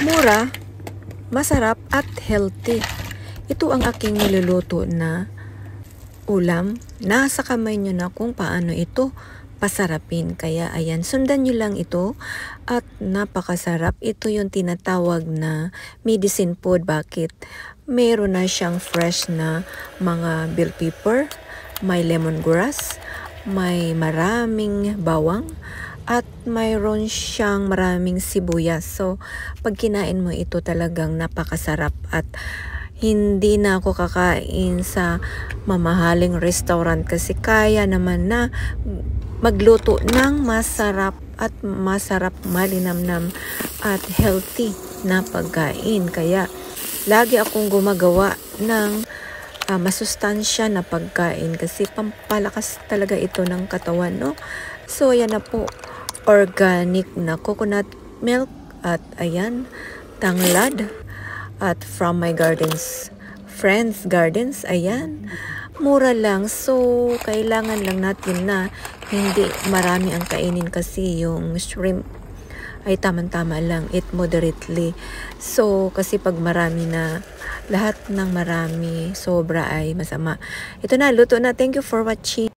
Mura, masarap at healthy. Ito ang aking niluluto na ulam. Nasa kamay nyo na kung paano ito pasarapin. Kaya ayan, sundan nyo lang ito at napakasarap. Ito yung tinatawag na medicine food. Bakit? Meron na siyang fresh na mga bell pepper, may lemongrass, may maraming bawang, at mayroon siyang maraming sibuyas. So, pag kinain mo ito talagang napakasarap at hindi na ako kakain sa mamahaling restaurant kasi kaya naman na magluto ng masarap at masarap, malinamnam at healthy na pagkain. Kaya lagi akong gumagawa ng masustansya na pagkain kasi pampalakas talaga ito ng katawan, no? So, ayan na po. Organic na coconut milk at ayan, tanglad at from my gardens, friends gardens, ayan, mura lang. So, kailangan lang natin na hindi marami ang kainin kasi yung shrimp ay tamang-tama lang, eat moderately. So, kasi pag marami na, lahat ng marami, sobra ay masama. Ito na, luto na. Thank you for watching.